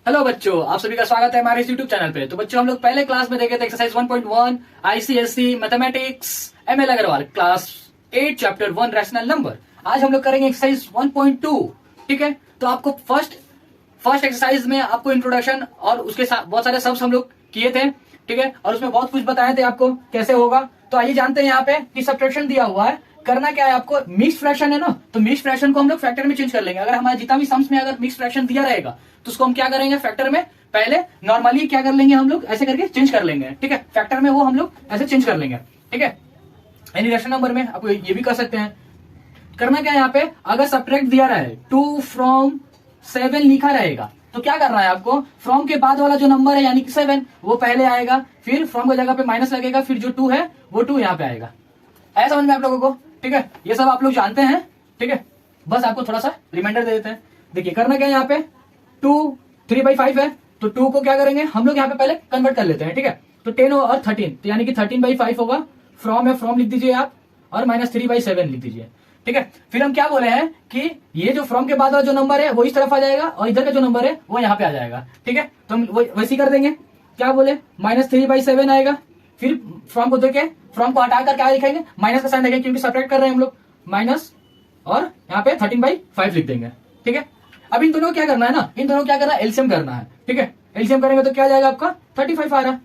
Hello बच्चों, आप सभी का स्वागत है हमारे इस यूट्यूब चैनल पे। तो बच्चों, हम लोग पहले क्लास में देखे थे exercise 1.1 ICSC mathematics ML Agarwal class 8 chapter 1 rational number. आज हम लोग करेंगे एक्सरसाइज 1.2। ठीक है, तो आपको फर्स्ट एक्सरसाइज में आपको इंट्रोडक्शन और उसके साथ बहुत सारे सब्स हम लोग किए थे। ठीक है, और उसमें बहुत कुछ बताए थे आपको कैसे होगा। तो आइए जानते हैं यहाँ पे कि सब्ट्रैक्शन दिया हुआ है, करना क्या है आपको। मिक्स फ्रैक्शन है ना, तो मिक्स फ्रैक्शन को हम लोग फैक्टर में चेंज कर लेंगे। अगर हमारे जितना भी सम्स में अगर मिक्स फ्रैक्शन दिया रहेगा तो उसको हम क्या करेंगे, फैक्टर में पहले नॉर्मली क्या कर लेंगे, हम लोग ऐसे करके चेंज कर लेंगे। ठीक है, फैक्टर में वो हम लोग ऐसे चेंज कर लेंगे। ठीक है, यानी रैशनल नंबर में आपको ये भी कर सकते हैं। करना क्या है यहाँ पे, अगर सब्ट्रैक्ट दिया रहा है 2 from 7 लिखा रहेगा तो क्या करना है आपको, फ्रॉम के बाद वाला जो नंबर है यानी कि 7 वो पहले आएगा, फिर फ्रॉम की जगह पे माइनस लगेगा, फिर जो 2 है वो 2 यहाँ पे आएगा। आया समझ में आप लोगों को? ठीक है, ये सब आप लोग जानते हैं। ठीक है, बस आपको थोड़ा सा रिमाइंडर दे देते हैं। देखिए करना क्या है यहाँ पे, 2 3/5 है तो 2 को क्या करेंगे हम लोग यहाँ पे पहले कन्वर्ट कर लेते हैं। ठीक है, तो 10 और 13 तो यानी कि 13/5 होगा। फ्रॉम है, फ्रॉम लिख दीजिए आप, और -3/7 लिख दीजिए। ठीक है, फिर हम क्या बोले हैं कि ये जो फ्रॉम के बाद वाला जो नंबर है वो इस तरफ आ जाएगा और इधर का जो नंबर है वो यहाँ पे आ जाएगा। ठीक है, तो हम वैसे ही कर देंगे। क्या बोले, -3/7 आएगा। फिर फ्रॉम को देखे, फ्रॉम को हटाकर क्या लिखेंगे, माइनस का साइन देंगे क्योंकि सब्ट्रैक्ट कर रहे हैं हम लोग, माइनस और यहाँ पे 13/5 लिख देंगे। ठीक है, अब इन दोनों को क्या करना है ना, इन दोनों को क्या करना है, एलसीएम करना है। ठीक है, एलसीएम करेंगे तो क्या जाएगा आपका 35 आ रहा है।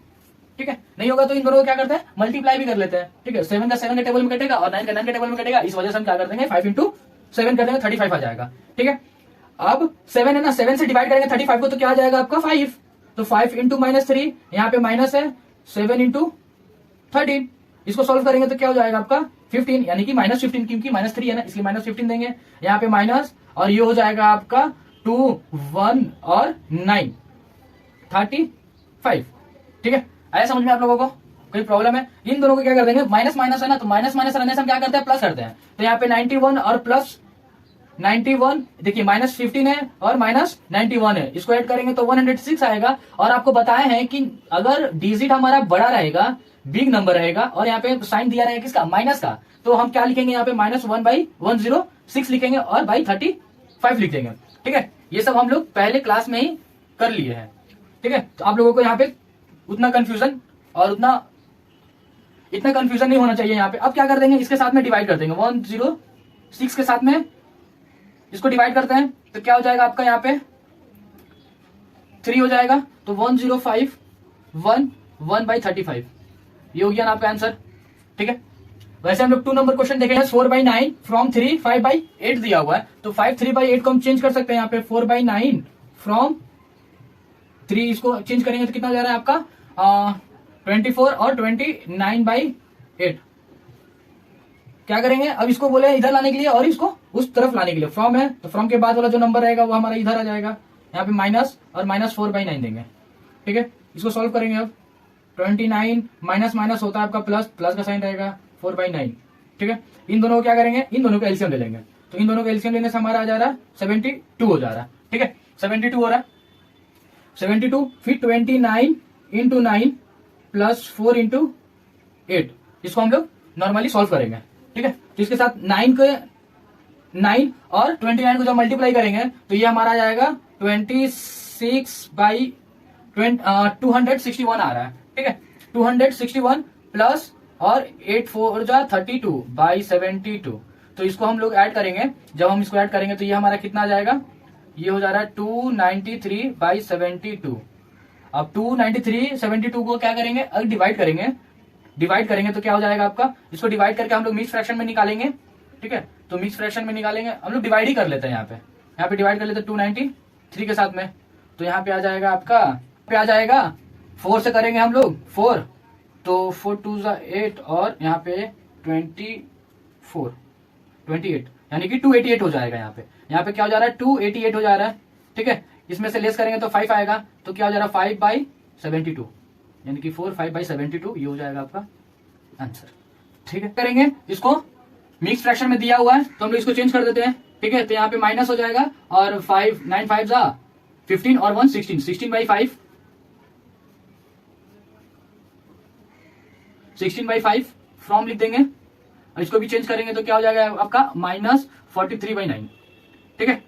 ठीक है, नहीं होगा तो इन दोनों को क्या करते हैं, मल्टीप्लाई भी कर लेते हैं। ठीक है, 7 का 7 के टेबल में कटेगा और 9 का 9 के टेबल में कटेगा, इस वजह से हम क्या कर देंगे 5 × 7 कर देंगे, 35 आ जाएगा। ठीक है, अब 7 है ना, 7 से डिवाइड करेंगे 35 को तो क्या आ जाएगा आपका 5, तो 5 × -3, यहाँ पे माइनस है, 7 × 13, इसको सॉल्व करेंगे तो क्या हो जाएगा आपका 15, यानी कि -15, क्योंकि -3 है ना इसलिए -15 देंगे। यहाँ पे माइनस और ये हो जाएगा आपका 2 1 और 9 35। ठीक है, आया समझ में आप लोगों को? कोई प्रॉब्लम है? इन दोनों को क्या कर देंगे, माइनस माइनस है ना, तो माइनस माइनस रहने से हम क्या करते हैं, प्लस करते हैं। तो यहाँ पे 91 और प्लस 91, देखिए -15 है और -91 है, इसको ऐड करेंगे तो 106 आएगा। और आपको बताए हैं कि अगर डिजिट हमारा बड़ा रहेगा, बिग नंबर रहेगा, और यहाँ पे साइन दिया रहेगा किसका, माइनस का, तो हम क्या लिखेंगे यहाँ पे -1/106 लिखेंगे और बाई 35 लिख देंगे। ठीक है, ये सब हम लोग पहले क्लास में ही कर लिए हैं। ठीक है, तो आप लोगों को यहाँ पे उतना कंफ्यूजन और इतना कंफ्यूजन नहीं होना चाहिए यहाँ पे। अब क्या कर देंगे, इसके साथ में डिवाइड कर देंगे, 106 के साथ में इसको डिवाइड करते हैं तो क्या हो जाएगा आपका, यहाँ पे 3 हो जाएगा, तो 105 1/35 ये हो गया ना आपका आंसर। ठीक है, वैसे हम लोग 2 नंबर क्वेश्चन देखेंगे, 4/9 फ्रॉम 3 5/8 दिया हुआ है, तो 5 3/8 को हम चेंज कर सकते हैं। यहाँ पे 4/9 फ्रॉम 3, इसको चेंज करेंगे तो कितना हो जा रहा है आपका 24 और 29/8। क्या करेंगे, अब इसको बोले इधर लाने के लिए और इसको उस तरफ लाने के लिए, फ्रॉम है तो फ्रॉम के बाद वाला जो नंबर रहेगा वो हमारा इधर आ जाएगा, यहाँ पे माइनस और -4/9 देंगे। ठीक है, इसको सॉल्व करेंगे। अब 29 माइनस माइनस होता है आपका प्लस, प्लस का साइन रहेगा 4/9। ठीक है, इन दोनों को क्या करेंगे, इन दोनों को एलसीएम ले लेंगे, तो इन दोनों को एलसीएम लेने से हमारा आ जा रहा है 72 हो जा रहा है। ठीक है, 72 हो रहा है, 72, फिर 29 × 9 प्लस 4 × 8, इसको हम लोग नॉर्मली सॉल्व करेंगे। ठीक है, तो इसके साथ 9 और 29 को जब मल्टीप्लाई करेंगे तो ये हमारा आ जाएगा 261 आ रहा है। ठीक है, 261 प्लस और 8 4 32/72, तो इसको हम लोग ऐड करेंगे। जब हम इसको ऐड करेंगे तो ये हमारा कितना आ जाएगा, ये हो जा रहा है 293/72। अब 293/72 को क्या करेंगे, अगर डिवाइड करेंगे तो क्या हो जाएगा आपका, इसको डिवाइड करके हम लोग मिक्स फ्रैक्शन में निकालेंगे। ठीक है, तो मिक्स फ्रैक्शन में निकालेंगे, हम लोग डिवाइड ही कर लेते हैं। यहाँ पे डिवाइड कर लेते हैं 293 के साथ में, तो यहाँ पे आ जाएगा आपका, पे आ जाएगा 4 से करेंगे हम लोग 4, तो 4 2 8 और यहाँ पे 28 यानी कि 288 हो जाएगा। यहाँ पे क्या हो जा रहा है, 288 हो जा रहा है। ठीक है, इसमें से लेस करेंगे तो 5 आएगा, तो क्या हो जा रहा है 5/72, यानी कि 4 5/72, ये हो जाएगा आपका आंसर। ठीक है, करेंगे इसको मिक्स फ्रैक्शन में दिया हुआ है तो हम लोग इसको चेंज कर देते हैं। ठीक है, तो यहाँ पे माइनस हो जाएगा और 5 9 5 15 और 1 16, 16/5 फ्रॉम लिख देंगे, और इसको भी चेंज करेंगे तो क्या हो जाएगा आपका -43/9। ठीक है,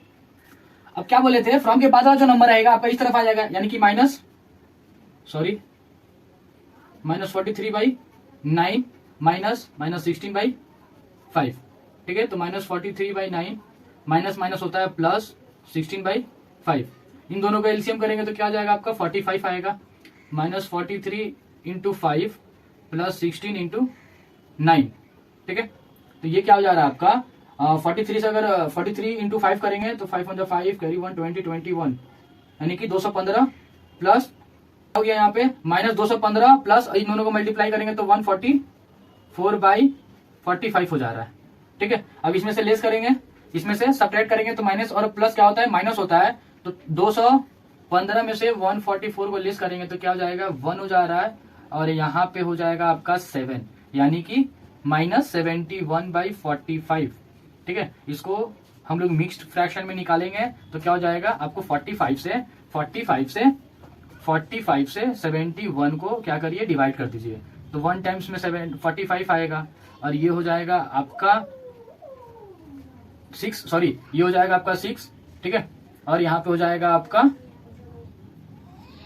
अब क्या बोले थे, फ्रॉम के बाद वाला जो नंबर आएगा आपका इस तरफ आ जाएगा, यानी कि माइनस 43/9 माइनस 16/5। ठीक है, तो -43/9 माइनस माइनस होता है प्लस 16/5। इन दोनों का एलसीएम करेंगे तो क्या आ जाएगा आपका 45 आएगा। -43 × 5 प्लस 16 × 9। ठीक है, तो ये क्या हो जा रहा है आपका 43 से अगर 43 × 5 करेंगे तो 5 × 5 कैरी 1 20 21, यानी कि 215 प्लस हो गया यहाँ पे -215 प्लस इन दोनों को मल्टीप्लाई करेंगे तो 144/45 हो जा रहा है। ठीक है, अब इसमें से लेस करेंगे, इसमें से सब्ट्रैक्ट करेंगे तो माइनस और प्लस क्या होता है, माइनस होता है। तो 215 में से 144 को लेस करेंगे तो क्या हो जाएगा 1 हो जा रहा है, और यहाँ पे हो जाएगा आपका 7, यानी कि -71/45। ठीक है, इसको हम लोग मिक्स्ड फ्रैक्शन में निकालेंगे तो क्या हो जाएगा आपको 45 से 71 को क्या करिए डिवाइड कर दीजिए, तो 1 टाइम्स में 45 आएगा, और ये हो जाएगा आपका 6, ये हो जाएगा आपका 6। ठीक है, और यहाँ पे हो जाएगा आपका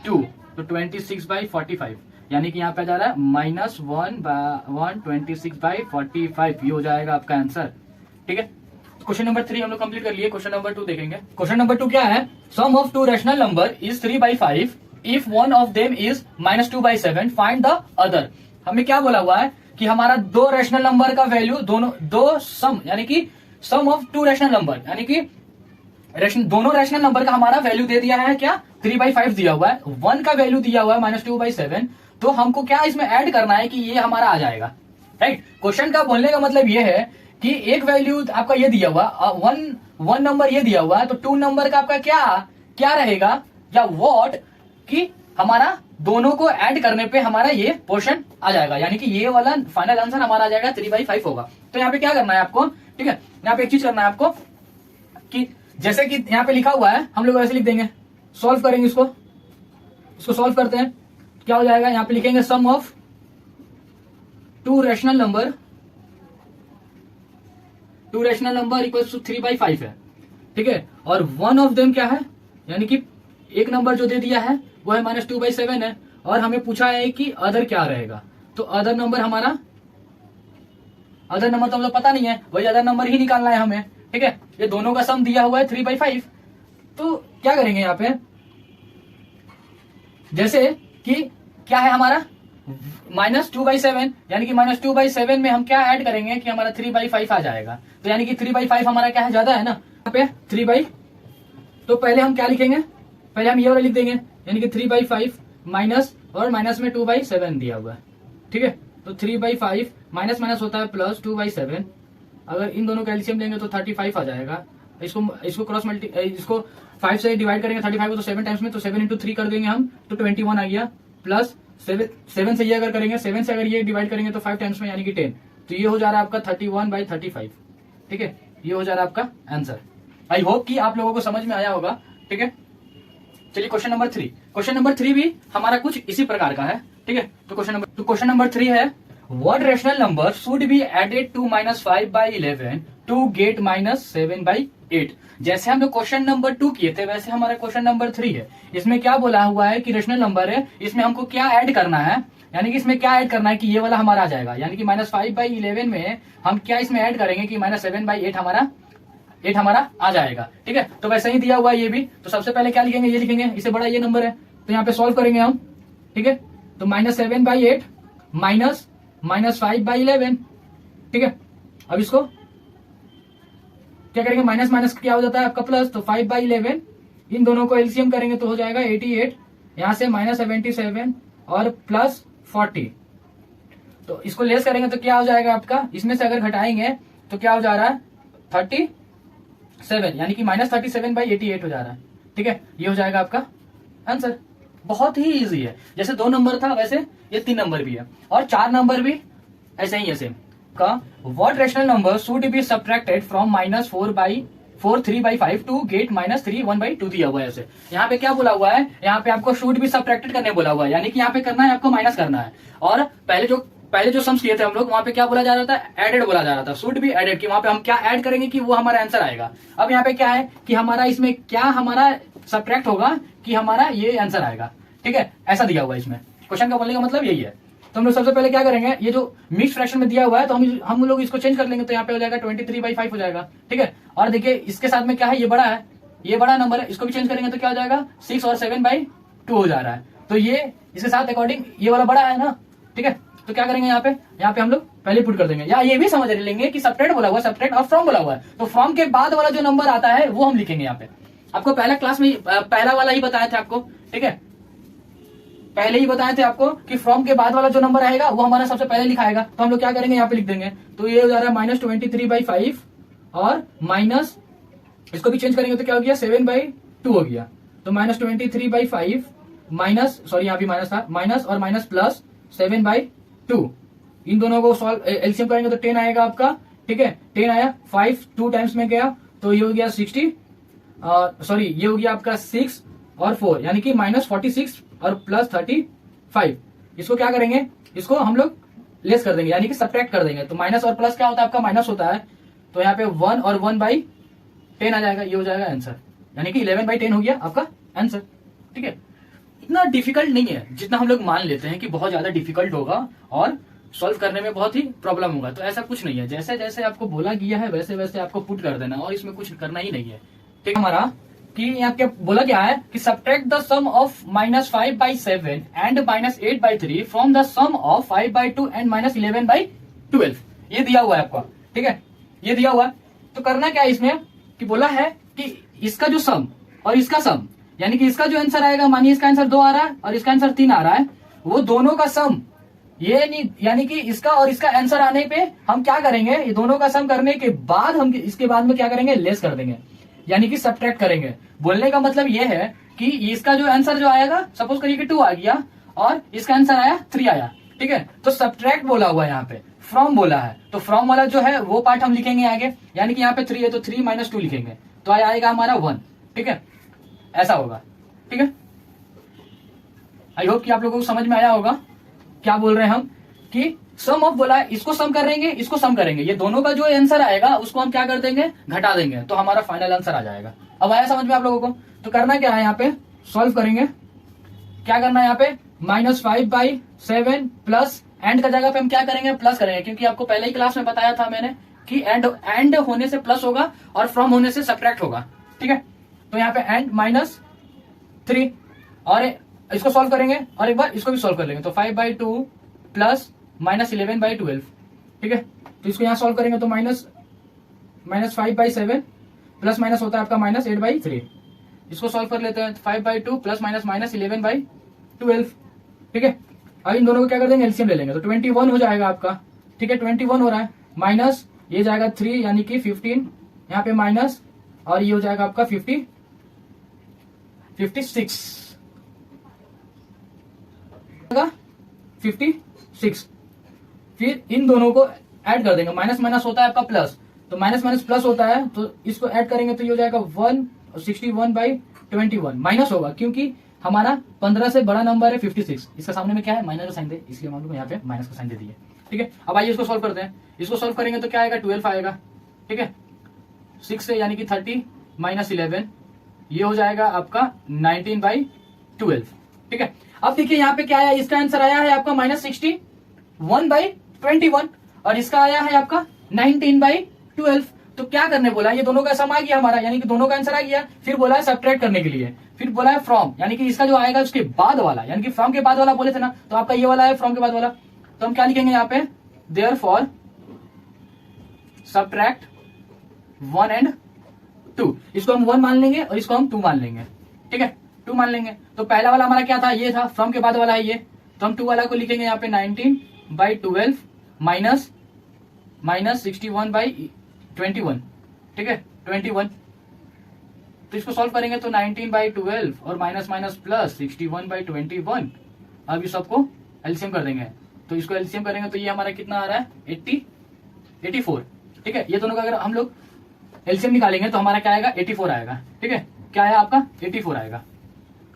2, तो 26/45, यानी कि यहाँ पे आ जा रहा है -126/45, ये हो जाएगा आपका आंसर। ठीक है, क्वेश्चन नंबर 3 हम लोग कंप्लीट कर लिए। क्वेश्चन नंबर 2 देखेंगे। क्वेश्चन नंबर 2 क्या है, sum of two rational number is 3/5 if one of them is -2/7 find the other. हमें क्या बोला हुआ है कि हमारा दो रैशनल नंबर का वैल्यू दो सम, यानी कि सम ऑफ टू रैशनल नंबर, यानी कि दोनों रैशनल नंबर का हमारा वैल्यू दे दिया है क्या 3/5 दिया हुआ है, 1 का वैल्यू दिया हुआ है -2/7, तो हमको क्या इसमें ऐड करना है कि ये हमारा आ जाएगा। राइट, क्वेश्चन का बोलने का मतलब ये है कि एक वैल्यू आपका ये दिया हुआ, वन नंबर ये दिया हुआ है, तो 2 नंबर का आपका क्या रहेगा या व्हाट, कि हमारा दोनों को ऐड करने पे हमारा ये पोर्शन आ जाएगा, यानी कि ये वाला फाइनल आंसर हमारा आ जाएगा 3/5 होगा। तो यहाँ पे क्या करना है आपको, ठीक है, यहाँ पे एक चीज करना है आपको कि जैसे कि यहाँ पे लिखा हुआ है हम लोग ऐसे लिख देंगे, सॉल्व करेंगे इसको सॉल्व करते हैं, क्या हो जाएगा, यहाँ पे लिखेंगे sum of two rational number equals to 3/5 है। ठीक है, और वन ऑफ देम क्या है, यानी कि एक नंबर जो दे दिया है वो है -2/7 है, और हमें पूछा है कि अदर क्या रहेगा, तो अदर नंबर तो हम लोग पता नहीं है, वही अदर नंबर ही निकालना है हमें। ठीक है, ये दोनों का सम दिया हुआ है 3/5, तो क्या करेंगे यहाँ पे, जैसे कि क्या है हमारा -2/7, यानी कि -2/7 में हम क्या ऐड करेंगे कि हमारा 3/5 आ जाएगा, तो यानी कि 3/5 हमारा क्या है, ज्यादा है ना, यहाँ पे 3/, तो पहले हम क्या लिखेंगे, पहले हम ये वाला लिख देंगे, यानी कि 3/5 माइनस और माइनस में 2/7 दिया हुआ है। ठीक है, तो 3/5 माइनस माइनस होता है प्लस 2/7, अगर इन दोनों का एलसीएम लेंगे तो 35 आ जाएगा। इसको क्रॉस इसको 5 से डिवाइड करेंगे 35 को, तो 7 टाइम्स में, तो 7 × 3 कर देंगे हम, तो 21 आ गया, प्लस 7 से ये अगर करेंगे, 7 से अगर ये डिवाइड करेंगे तो 5 टाइम्स में, यानी कि 10, तो ये हो जा रहा है आपका 31/35। ठीक है, ये हो जा रहा है आपका आंसर। आई होप कि आप लोगों को समझ में आया होगा। ठीक है, चलिए क्वेश्चन नंबर 3। क्वेश्चन नंबर 3 भी हमारा कुछ इसी प्रकार का है। ठीक है, तो क्वेश्चन नंबर 3 है, what rational number should be added to -5/11 to get -7/8। जैसे हम लोग क्वेश्चन नंबर 2 किए थे वैसे हमारा क्वेश्चन नंबर 3 है। इसमें क्या बोला हुआ है कि रैशनल नंबर है, इसमें हमको क्या ऐड करना है, यानी कि इसमें क्या ऐड करना है कि ये वाला हमारा आ जाएगा, यानी कि -5/11 में हम क्या इसमें ऐड करेंगे कि -7/8 हमारा आ जाएगा। ठीक है, तो वैसे ही दिया हुआ है ये भी, तो सबसे पहले क्या लिखेंगे, ये लिखेंगे, इससे बड़ा ये नंबर है, तो यहाँ पे सॉल्व करेंगे हम। ठीक है, तो -7/8 माइनस -5/11। ठीक है, अब इसको क्या करेंगे, माइनस माइनस क्या हो जाता है आपका प्लस, तो 5/11, इन दोनों को एलसीएम करेंगे तो हो जाएगा 88, यहां से -77 और प्लस 40, तो इसको लेस करेंगे तो क्या हो जाएगा आपका, इसमें से अगर घटाएंगे तो क्या हो जा रहा है 37, यानी कि -37/88 हो जा रहा है। ठीक है, ये हो जाएगा आपका आंसर। बहुत ही इजी है, जैसे 2 नंबर था वैसे ये 3 नंबर भी है, और 4 नंबर भी ऐसे ही है सेम का। What rational number should be subtracted from -3/5 to get -3 दिया हुआ है ऐसे। यहाँ पे क्या बोला हुआ है, यहाँ पे आपको शुड बी सब्ट्रैक्टेड करने बोला हुआ है, यानी कि यहाँ पे करना है आपको माइनस करना है, और पहले जो पहले जो सम्स किए थे हम लोग, वहां पे क्या बोला जा रहा था, एडेड बोला जा रहा था, शुड बी एडेड, कि वहां पे हम क्या ऐड करेंगे कि वो हमारा आंसर आएगा। अब यहाँ पे क्या है कि हमारा इसमें क्या हमारा सब्ट्रैक्ट होगा कि हमारा ये आंसर आएगा। ठीक है, ऐसा दिया हुआ है इसमें, क्वेश्चन का बोलने का मतलब यही है। तो हम लोग सबसे पहले क्या करेंगे, ये जो मिक्स फ्रैक्शन में दिया हुआ है तो हम लोग इसको चेंज कर लेंगे, तो यहाँ पे हो जाएगा 23/5 हो जाएगा। ठीक है, और देखिए इसके साथ में क्या है, ये बड़ा है, ये बड़ा नंबर है, इसको भी चेंज करेंगे तो क्या हो जाएगा 6 और 7/2 हो जा रहा है। तो ये इसके साथ अकॉर्डिंग ये वाला बड़ा है ना। ठीक है, तो क्या करेंगे यहाँ पे हम लोग पहले पुट कर देंगे, या ये भी समझ लेंगे कि सब्ट्रैक्ट बोला हुआ है, सब्ट्रैक्ट और फ्रॉम बोला हुआ है, तो फ्रॉम के बाद वाला जो नंबर आता है वो हम लिखेंगे यहाँ पे। आपको पहला क्लास में पहला वाला ही बताया था आपको। ठीक है, पहले ही बताए थे आपको कि फ्रॉम के बाद वाला जो नंबर आएगा वो हमारा सबसे पहले लिखाएगा। तो हम लोग क्या करेंगे, यहाँ पे लिख देंगे, तो ये हो जा रहा है -23/5 और माइनस, इसको भी चेंज करेंगे तो क्या हो गया 7/2 हो गया। तो -23/5 माइनस, सॉरी यहाँ भी माइनस था, माइनस और माइनस प्लस 7/2, इन दोनों को सॉल्व एलसीएम करेंगे तो 10 आएगा आपका। ठीक है, 10 आया, 5 2 टाइम्स में गया तो ये हो गया 60, सॉरी ये हो गया आपका 6 और 4 यानी कि -46 और प्लस 35। इसको क्या करेंगे, इसको हम लोग लेस कर देंगे यानी कि सब्ट्रैक्ट कर देंगे। तो माइनस और प्लस क्या होता है आपका, माइनस होता है, तो यहाँ पे 1 और 1/10 आ जाएगा, ये हो जाएगा आंसर, यानी कि 11/10 हो गया आपका आंसर। ठीक है, इतना डिफिकल्ट नहीं है जितना हम लोग मान लेते हैं कि बहुत ज्यादा डिफिकल्ट होगा और सॉल्व करने में बहुत ही प्रॉब्लम होगा। तो ऐसा कुछ नहीं है, जैसे जैसे आपको बोला गया है वैसे वैसे आपको पुट कर देना और इसमें कुछ करना ही नहीं है। ठीक है, हमारा कि यहाँ पे बोला क्या है कि subtract the sum of -5/7 and -8/3 from the sum of 5/2 and -11/12, ये दिया हुआ है आपको। ठीक है, ये दिया हुआ है, तो करना क्या है इसमें कि बोला है कि इसका जो सम और इसका सम, यानी कि इसका जो आंसर आएगा, मानिए इसका आंसर 2 आ रहा है और इसका आंसर 3 आ रहा है, वो दोनों का सम, ये नहीं, यानी कि इसका और इसका आंसर आने पे हम क्या करेंगे, ये दोनों का सम करने के बाद हम इसके बाद में क्या करेंगे, लेस कर देंगे, यानी कि सब्ट्रैक्ट करेंगे। बोलने का मतलब ये है कि इसका जो आंसर जो आएगा, सपोज करिए कि 2 आ गया और इसका आंसर आया 3 आया। ठीक है, तो सब्ट्रैक्ट बोला हुआ है, यहाँ पे फ्रॉम बोला है, तो फ्रॉम वाला जो है वो पार्ट हम लिखेंगे आगे, यानी कि यहाँ पे 3 है तो 3 - 2 लिखेंगे, तो आएगा हमारा 1। ठीक है, ऐसा होगा। ठीक है, आई होप कि आप लोगों को समझ में आया होगा क्या बोल रहे हैं हम, कि सम ऑफ बोला है, इसको सम करेंगे, इसको सम करेंगे, ये दोनों का जो आंसर आएगा उसको हम क्या कर देंगे, घटा देंगे, तो हमारा फाइनल आंसर आ जाएगा। अब आया समझ में आप लोगों को? तो करना क्या है, यहाँ पे सॉल्व करेंगे, क्या करना है यहाँ पे -5/7 प्लस एंड का जगह पे हम क्या करेंगे, प्लस करेंगे, क्योंकि आपको पहले ही क्लास में बताया था मैंने कि एंड होने से प्लस होगा और फ्रॉम होने से सब्ट्रैक्ट होगा। ठीक है, तो यहाँ पे एंड -3 और इसको सॉल्व करेंगे और एक बार इसको भी सॉल्व कर लेंगे, तो 5/2 प्लस -11/12। ठीक है, तो इसको यहाँ सॉल्व करेंगे तो -5/7 प्लस माइनस होता है आपका -8/3। इसको सॉल्व कर लेते हैं, 5/2 प्लस -11/12। ठीक है, अब इन दोनों को क्या कर देंगे, एलसीएम ले लेंगे, तो 21 हो जाएगा आपका। ठीक है, 21 हो रहा है, माइनस ये जाएगा 3 यानी कि 15, यहाँ पे माइनस और ये हो जाएगा आपका 56। फिर इन दोनों को ऐड कर देंगे, माइनस माइनस होता है आपका प्लस, तो माइनस माइनस प्लस होता है, तो इसको ऐड करेंगे तो ये हो जाएगा 161/21 माइनस होगा, क्योंकि हमारा 15 से बड़ा नंबर है 56, इसका सामने में क्या है, माइनस का साइन दे, इसलिए हम लोग यहाँ पे माइनस का साइन दे दिए। ठीक है, अब आइए इसको सॉल्व करते हैं, इसको सॉल्व करेंगे तो क्या आएगा, 12 आएगा। ठीक है, 6 से यानी कि 30 - 11, ये हो जाएगा आपका 19/12। ठीक है, अब देखिए यहाँ पे क्या आया, इसका आंसर आया है आपका -61/21 और इसका आया है आपका 19/12। तो क्या करने बोला, ये दोनों का सम आ गया हमारा, यानी कि दोनों का आंसर आ गया। फिर बोला है सब्ट्रैक्ट करने के लिए, फिर बोला है फ्रॉम, यानी कि इसका जो आएगा उसके बाद वाला, यानी कि फ्रॉम के बाद वाला बोले थे ना, तो आपका ये वाला है फ्रॉम के बाद वाला, तो हम क्या लिखेंगे यहाँ पे, देयरफॉर सब्ट्रैक्ट 1 and 2। इसको हम 1 मान लेंगे और इसको हम 2 मान लेंगे। ठीक है, 2 मान लेंगे, तो पहला वाला हमारा क्या था, ये था, फ्रॉम के बाद वाला है ये, तो हम 2 वाला को लिखेंगे यहाँ पे 19/12 माइनस 61/21। ठीक है, 21, तो इसको सॉल्व करेंगे तो 19/12 और माइनस माइनस प्लस 61/21। अब इस सबको एलसीएम कर देंगे, तो इसको एलसीएम करेंगे तो ये हमारा कितना आ रहा है, 84। ठीक है, ये दोनों का अगर हम लोग एलसीएम निकालेंगे तो हमारा क्या आएगा, 84 आएगा। ठीक है, क्या आया आपका, 84 आएगा,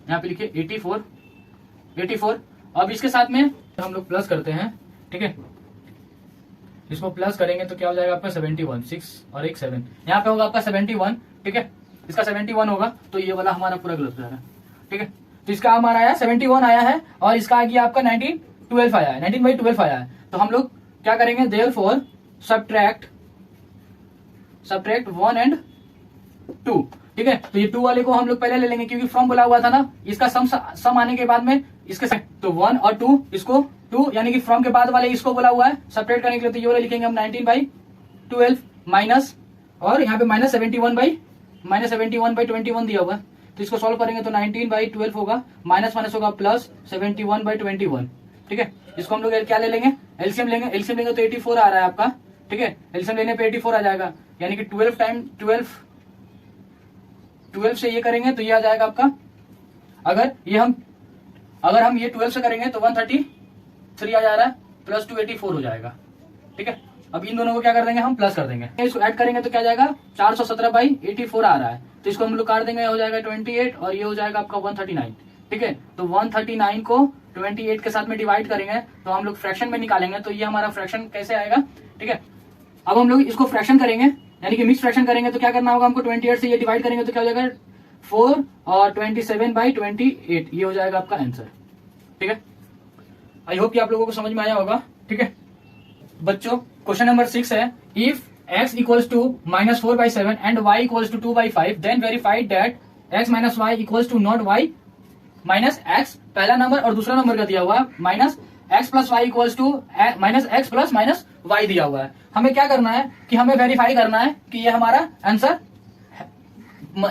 यहाँ पे लिखिए 84। अब इसके साथ में हम लोग प्लस करते हैं। ठीक है, इसको प्लस करेंगे तो क्या हो जाएगा आपका 71, 6 और 1 7, यहाँ पे होगा आपका 71, ठीक है, इसका 71 होगा, तो ये वाला हमारा पूरा गलत जाएगा, ठीक है। तो इसका हमारा आया 71 आया है, और इसका आ गया आपका 19/12 आया है, 19/12 आया है। तो हम लोग क्या करेंगे, देयरफॉर सब्ट्रैक्ट 1 and 2, ठीक है। तो ये 2 वाले को हम लोग पहले ले लेंगे, क्योंकि फ्रॉम बोला हुआ था ना, इसका सम आने के बाद में इसके तो 1 और 2, इसको 2 यानी कि फ्रॉम के बाद वाले इसको बोला हुआ है सेपरेट करने के लिए, तो ये वाले लिखेंगे हम 19/12 माइनस, और यहाँ पे -71/21 दिया हुआ है, तो इसको सॉल्व करेंगे तो 19/12 होगा, माइनस होगा प्लस 71/21, ठीक है। इसको हम लोग क्या ले लेंगे, एलसीएम लेंगे तो 84 आ रहा है आपका, ठीक है। एलसीएम लेने पे 84 आ जाएगा, यानी कि 12 से ये करेंगे तो ये आ जाएगा आपका, अगर हम ये 12 से करेंगे तो 133 आ जा रहा है, प्लस 284 हो जाएगा, ठीक है। अब इन दोनों को क्या कर देंगे, हम प्लस कर देंगे, इसको ऐड करेंगे तो क्या जाएगा, 417/84 आ रहा है, तो इसको हम लोग काट देंगे, हो जाएगा 28, और ये हो जाएगा आपका 139, ठीक है। तो 139 को 28 के साथ में डिवाइड करेंगे तो हम लोग फ्रैक्शन में निकालेंगे, तो ये हमारा फ्रैक्शन कैसे आएगा, ठीक है। अब हम लोग इसको फ्रैक्शन करेंगे, यानी कि मिक्स फ्रैक्शन करेंगे, तो क्या करना होगा हमको, 28 से ये डिवाइड करेंगे तो क्या हो जाएगा 4 और 27/28, ये हो जाएगा आपका आंसर, ठीक है। आई होप कि आप लोगों को समझ में आया होगा, ठीक है बच्चों। क्वेश्चन नंबर 6 है, if x equals to -4/7 and y equals to 2/5, then verified that x minus Y equals to not y minus x, पहला नंबर और दूसरा नंबर का दिया हुआ है, minus x plus Y equals to minus x plus minus Y दिया हुआ है। हमें क्या करना है कि हमें वेरीफाई करना है कि ये हमारा आंसर,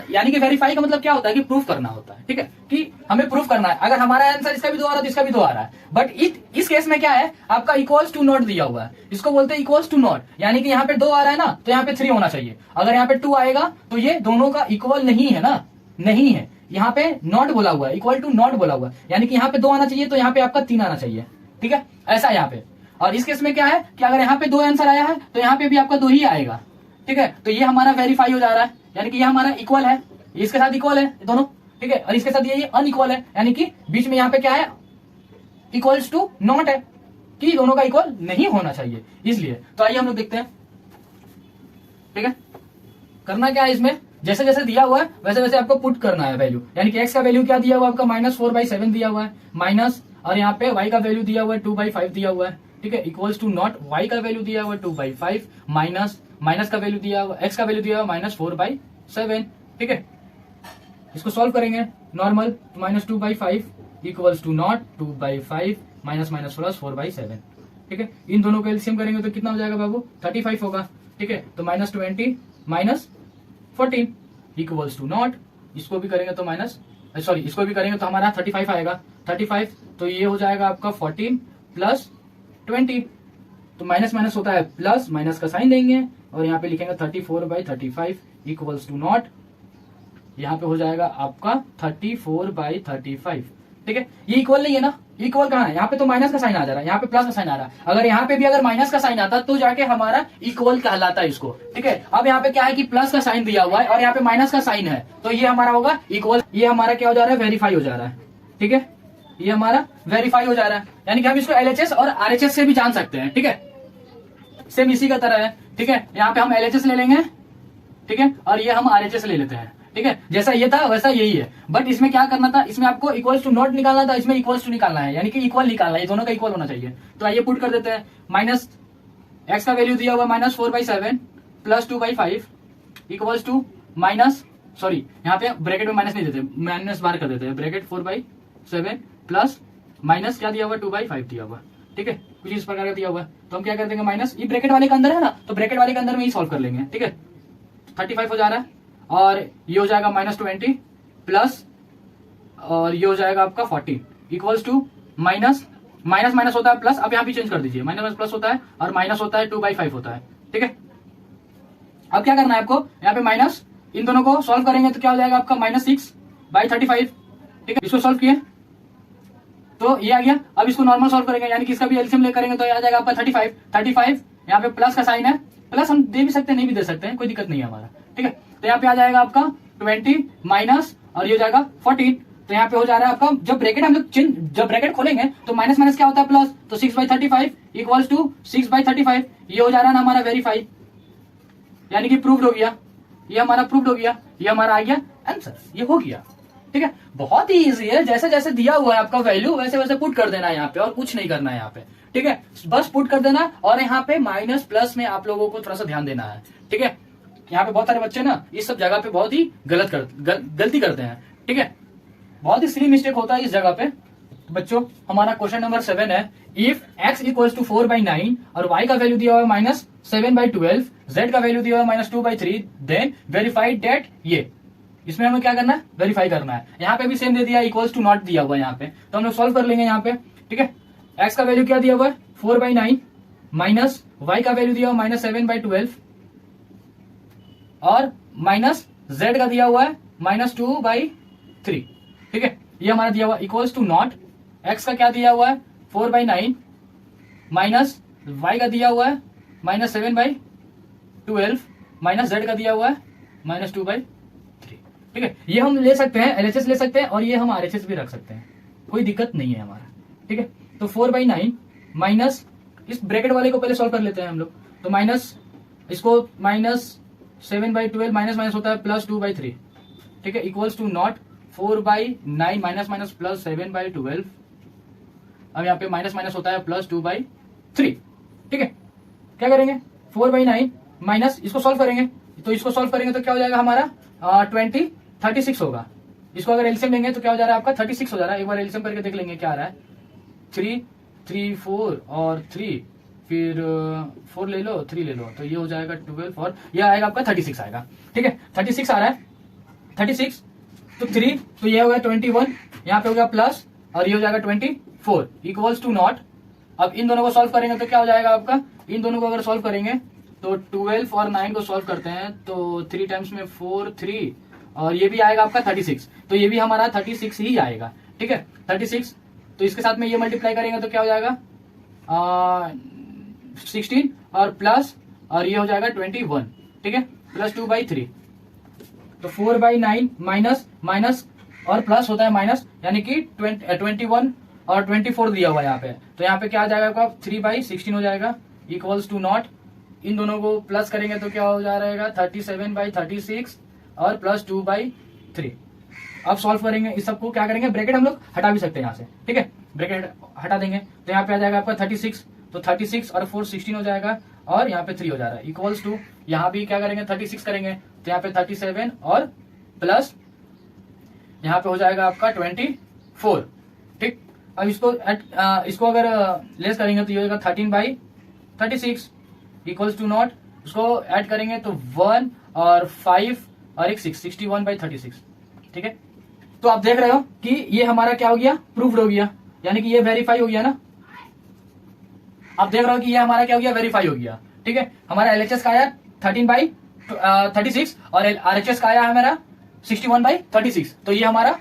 यानी कि वेरीफाई का मतलब क्या होता है कि प्रूफ करना होता है, ठीक है, कि हमें प्रूफ करना है, अगर हमारा आंसर इसका भी 2 आ रहा है तो इसका भी 2 आ रहा है, बट इस केस में क्या है, आपका इक्वल्स टू नॉट दिया हुआ है, इसको बोलते हैं इक्वल्स टू नॉट, यानी कि यहाँ पे 2 आ रहा है ना, तो यहाँ पे 3 होना चाहिए, अगर यहाँ पे 2 आएगा तो ये दोनों का इक्वल नहीं है ना, नहीं है, यहाँ पे नॉट बोला हुआ है, इक्वल टू नॉट बोला हुआ है, यानी कि यहाँ पे 2 आना चाहिए, तो यहाँ पे आपका 3 आना चाहिए, ठीक है, ऐसा यहाँ पे। और इस केस में क्या है कि अगर यहाँ पे 2 आंसर आया है तो यहाँ पे भी आपका 2 ही आएगा, ठीक है। तो ये हमारा वेरीफाई हो जा रहा है, यानी कि ये हमारा इक्वल है, इसके साथ इक्वल है दोनों, ठीक है, और इसके साथ ये अनइक्वल है, यानी कि बीच में यहाँ पे क्या है, इक्वल्स टू नॉट है, कि दोनों का इक्वल नहीं होना चाहिए, इसलिए। तो आइए हम लोग देखते हैं, ठीक है। करना क्या है इसमें, जैसे जैसे दिया हुआ है वैसे वैसे आपको पुट करना है वैल्यू, यानी कि x का वैल्यू क्या दिया हुआ है आपका -4/7 दिया हुआ है, माइनस, और यहाँ पे y का वैल्यू दिया हुआ है 2/5 दिया हुआ है, ठीक है, इक्वल्स टू नॉट, y का वैल्यू दिया हुआ है 2/5 माइनस का वैल्यू दिया हुआ, x का वैल्यू दिया हुआ -4/7, ठीक है। इसको सॉल्व करेंगे normal, -2/5 equals to not 2/5 minus plus 4/7, ठीक है। इन दोनों को एलसीएम करेंगे तो कितना हो जाएगा बाबू, 35 होगा, ठीक है। तो -20 -14 इक्वल्स टू नॉट, इसको भी करेंगे तो इसको भी करेंगे तो हमारा 35 आएगा, 35, तो ये हो जाएगा आपका 14 + 20, तो माइनस होता है प्लस, माइनस का साइन देंगे और यहाँ पे लिखेंगे 34/35 इक्वल्स टू नॉट, यहाँ पे हो जाएगा आपका 34/35, ठीक है। ये इक्वल नहीं है ना, इक्वल कहाँ है, यहाँ पे तो माइनस का साइन आ जा रहा है, यहाँ पे प्लस का साइन आ रहा है, अगर यहाँ पे भी अगर माइनस का साइन आता तो जाके हमारा इक्वल कहलाता है इसको, ठीक है। अब यहाँ पे क्या है कि प्लस का साइन दिया हुआ है और यहाँ पे माइनस का साइन है, तो ये हमारा होगा इक्वल, ये हमारा क्या हो जा रहा है, वेरीफाई हो जा रहा है, ठीक है, ये हमारा वेरीफाई हो जा रहा है, यानी कि हम इसको LHS और RHS से भी जान सकते हैं, ठीक है, सेम इसी का तरह है, ठीक है। यहाँ पे हम LHS ले लेंगे, ठीक है, और ये हम RHS ले लेते हैं, ठीक है, जैसा ये था वैसा यही है, बट इसमें क्या करना था, इसमें आपको इक्वल्स टू नॉट निकालना था, इसमें इक्वल्स टू निकालना है, यानी कि इक्वल निकालना है, ये दोनों का इक्वल होना चाहिए। तो आइए पुट कर देते हैं, माइनस x का वैल्यू दिया हुआ -4/7 + 2/5 इक्वल्स टू यहाँ पे ब्रैकेट में माइनस नहीं देते, माइनस बाहर कर देते हैं, ब्रैकेट 4/7 प्लस माइनस क्या दिया हुआ 2/5 दिया हुआ, ठीक है, कुछ इस प्रकार का दिया हुआ है, तो हम क्या कर देंगे माइनस, ये ब्रैकेट वाले के अंदर है ना, तो ब्रैकेट वाले के अंदर में ही सॉल्व कर लेंगे, ठीक है। 35 हो जा रहा है और ये हो जाएगा -20 प्लस, और ये हो जाएगा आपका 14 इक्वल्स टू माइनस होता है प्लस, अब यहाँ भी चेंज कर दीजिए, माइनस प्लस होता है और माइनस होता है 2/5 होता है, ठीक है। अब क्या करना है आपको, यहाँ पे माइनस, इन दोनों को सॉल्व करेंगे तो क्या हो जाएगा आपका -6/35, ठीक है। इसको सॉल्व किए तो ये आ गया, अब इसको नॉर्मल सॉल्व करेंगे, यानी कि इसका भी एलसीएम ले करेंगे तो ये आ जाएगा आपका 35, यहाँ पे प्लस का साइन है, प्लस हम दे भी सकते हैं नहीं भी दे सकते हैं, कोई दिक्कत नहीं है हमारा, ठीक है। तो यहाँ पे आ जाएगा आपका 20 माइनस, और ये हो जाएगा 14, तो यहाँ पे हो जा रहा है आपका, जब ब्रैकेट हम लोग जब ब्रैकेट खोलेंगे तो माइनस माइनस क्या होता है प्लस, तो 6/35 इक्वल्स टू 6/35, ये हो जा रहा है ना हमारा वेरीफाई, यानी कि प्रूव्ड हो गया, ये हमारा प्रूव्ड हो गया, ये हमारा आ गया आंसर, ये हो गया। ठीक है, बहुत ही इजी है, जैसे जैसे दिया हुआ है आपका वैल्यू वैसे वैसे पुट कर देना है यहाँ पे, और कुछ नहीं करना है यहाँ पे। ठीक है, बस पुट कर देना, और यहाँ पे माइनस प्लस में आप लोगों को थोड़ा सा ध्यान देना है। ठीक है, यहाँ पे बहुत सारे बच्चे ना इस सब जगह पे बहुत ही गलती करते हैं। ठीक है, बहुत ही सिली मिस्टेक होता है इस जगह पे। तो बच्चों हमारा क्वेश्चन नंबर 7 है, इफ x इक्वल्स टू 4/9 और y का वैल्यू दिया हुआ है -7/12, z का वैल्यू दिया हुआ है -2/3, देन वेरीफाइड डेट, ये इसमें हमें क्या करना है, वेरीफाई करना है। यहाँ पे भी सेम दे दिया, इक्वल्स टू नॉट दिया हुआ है यहाँ पे, तो हम लोग सॉल्व कर लेंगे यहाँ पे। ठीक है, x का वैल्यू क्या दिया हुआ है 4/9 माइनस y का वैल्यू दिया हुआ है -7/12 और माइनस z का दिया हुआ है -2/3। ठीक है, ये हमारा दिया हुआ इक्वल्स टू नॉट, x का क्या दिया हुआ है 4/9 माइनस y का दिया हुआ है -7/12 माइनस z का दिया हुआ है -2/3। ठीक है, ये हम ले सकते हैं, LHS ले सकते हैं, और ये हम RHS भी रख सकते हैं, कोई दिक्कत नहीं है हमारा। ठीक है, तो 4/9 माइनस, इस ब्रैकेट वाले को पहले सॉल्व कर लेते हैं हम लोग, तो माइनस इसको -7/12 माइनस माइनस होता है +2/3। ठीक है, equals to not 4/9 minus minus plus 7/12, अब यहाँ पे माइनस माइनस होता है +2/3। ठीक है, क्या करेंगे 4/9 माइनस, इसको सॉल्व करेंगे, तो इसको सॉल्व करेंगे तो क्या हो जाएगा हमारा 36 होगा। इसको अगर एलसीएम लेंगे तो क्या हो जा रहा है आपका 36 हो जा रहा है। एक बार एलसीएम करके देख लेंगे क्या आ रहा है, 3 3 4 और 3, फिर 4 ले लो 3 ले लो, तो ये हो जाएगा 12 और ये आएगा आपका 36 आएगा। ठीक है, 36 आ रहा है, 36 तो 3, तो ये हो गया 21, यहाँ पे हो गया प्लस, और ये हो जाएगा 24 इक्वल्स टू नॉट। अब इन दोनों को सॉल्व करेंगे तो क्या हो जाएगा आपका, इन दोनों को अगर सॉल्व करेंगे तो 12 और 9 को सॉल्व करते हैं तो 3 टाइम्स में 4 3, और ये भी आएगा आपका 36, तो ये भी हमारा 36 ही आएगा। ठीक है, 36, तो इसके साथ में ये मल्टीप्लाई करेंगे तो क्या हो जाएगा 16 और प्लस, और ये हो जाएगा 21। ठीक है, +2/3, तो 4/9 माइनस माइनस और प्लस होता है माइनस, यानी कि 21 और 24 दिया हुआ है यहाँ पे, तो यहाँ पे क्या आ जाएगा आपका 3/16 हो जाएगा इक्वल्स टू नॉट। इन दोनों को प्लस करेंगे तो क्या हो जा रहेगा 37/36 और +2/3। अब सॉल्व करेंगे इस सबको, क्या करेंगे ब्रैकेट हम लोग हटा भी सकते हैं यहाँ से। ठीक है, ब्रैकेट हटा देंगे तो यहाँ पे आ जाएगा आपका 36, तो 36 और 4 16 हो जाएगा, और यहाँ पे 3 हो जा रहा है इक्वल्स टू, यहाँ भी क्या करेंगे 36 करेंगे तो यहाँ पे 37 और प्लस यहाँ पे हो जाएगा आपका 24। ठीक, अब इसको अगर लेस करेंगे तो ये हो जाएगा 13/36 इक्वल्स टू नॉट, उसको ऐड करेंगे तो 1 और 5 और एक 6, 61/36। ठीक है, तो आप देख रहे हो कि ये हमारा क्या हो गया, प्रूफ्ड हो गया, यानी कि ये वेरीफाई हो गया ना। आप देख रहे हो कि ये हमारा क्या हो गया, वेरीफाई हो गया। ठीक है, हमारा LHS का आया 13/36 और RHS का आया हमारा 61/36, तो ये हमारा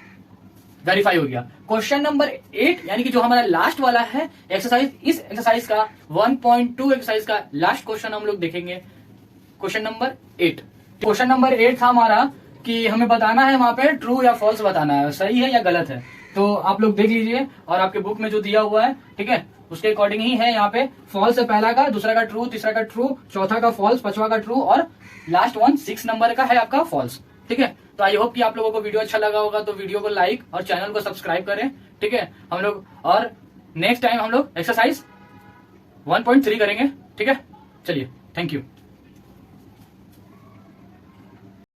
वेरीफाई हो गया। क्वेश्चन नंबर 8 यानी कि जो हमारा लास्ट वाला है एक्सरसाइज, इस एक्सरसाइज का 1.2 एक्सरसाइज का लास्ट क्वेश्चन हम लोग देखेंगे, क्वेश्चन नंबर 8। क्वेश्चन नंबर 8 था हमारा कि हमें बताना है वहां पे ट्रू या फॉल्स बताना है, सही है या गलत है। तो आप लोग देख लीजिए, और आपके बुक में जो दिया हुआ है ठीक है उसके अकॉर्डिंग ही है। यहाँ पे फॉल्स है पहला का, दूसरा का ट्रू, तीसरा का ट्रू, चौथा का फॉल्स, पांचवा का ट्रू, और लास्ट वन 6 नंबर का है आपका फॉल्स। ठीक है, तो आई होप कि आप लोगों को वीडियो अच्छा लगा होगा, तो वीडियो को लाइक और चैनल को सब्सक्राइब करें। ठीक है, हम लोग और नेक्स्ट टाइम हम लोग एक्सरसाइज 1.3 करेंगे। ठीक है, चलिए, थैंक यू।